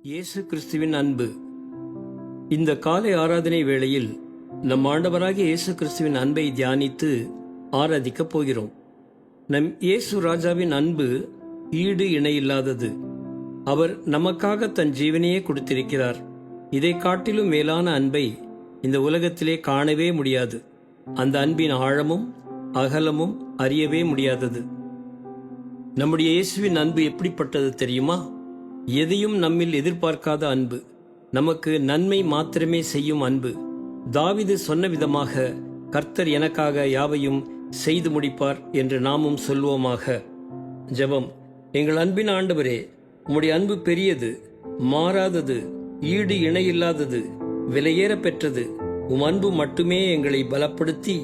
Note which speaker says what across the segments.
Speaker 1: இயேசு கிறிஸ்துவின் அன்பு. இந்த காலை ஆராதனை வேளையில் நம் ஆண்டவராகிய இயேசு கிறிஸ்துவின் அன்பை தியானித்து ஆராதிக்கப் போகிறோம். நம் இயேசு ராஜாவின் அன்பு ஈடு இணையில்லாதது. அவர் நமக்காக தன் ஜீவனையே கொடுத்திருக்கிறார். இதை காட்டிலும் மேலான அன்பை இந்த உலகத்திலே காணவே முடியாது. அந்த அன்பின் ஆழமும் அகலமும் அறியவே முடியாதது. நம்முடைய இயேசுவின் அன்பு எப்படிப்பட்டது தெரியுமா? எதையும் நம்மில் எதிர்பார்க்காத அன்பு, நமக்கு நன்மை மாத்திரமே செய்யும் அன்பு. தாவீது சொன்ன விதமாக, கர்த்தர் எனக்காக யாவையும் செய்து முடிப்பார் என்று நாமும் சொல்வோமாக. ஜெபம். எங்கள் அன்பின் ஆண்டவரே, உம்முடைய அன்பு பெரியது, மாறாதது, ஈடு இணையில்லாதது, விலையேற பெற்றது. உம் அன்பு மட்டுமே எங்களை பலப்படுத்தி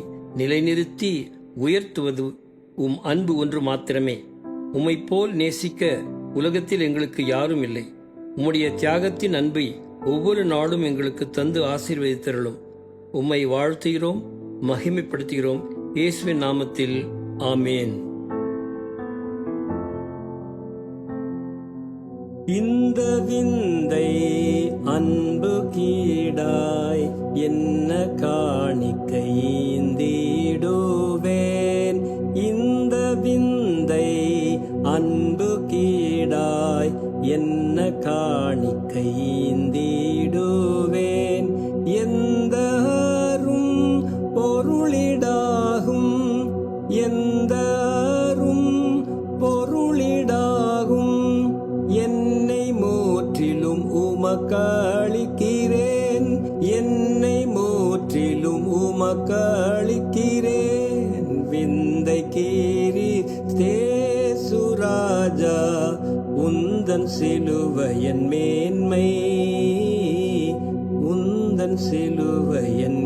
Speaker 1: நிலைநிறுத்தி உயர்த்துவது. உம் அன்பு ஒன்று மாத்திரமே. உம்மை போல் நேசிக்க உலகத்தில் எங்களுக்கு யாரும் இல்லை. உம்முடைய தியாகத்தின் அன்பை ஒவ்வொரு நாளும் எங்களுக்கு தந்து ஆசீர்வதித்தருளும். உம்மை வாழ்த்துகிறோம், மகிமைப்படுத்துகிறோம். இயேசுவின் நாமத்தில் ஆமேன். இந்த விந்தை அன்பு கீடாய் என்ன காணிக்கை ஈந்திடுவேன். இந்த விந்தை அன்பு கீடாய் என்ன காணிக்கை ஈந்திடுவேன். எந்த அரும் பொருளிடாகும், எந்த அரும் பொருளிடாகும். என்னை முற்றிலும் உமக்களிக்கிறேன், என்னை முற்றிலும் உமக்களிக்கிறேன். விந்தை கீரி தேசுராஜா, உந்தன் சிலுவையன் மேன்மை, உந்தன் சிலுவையன்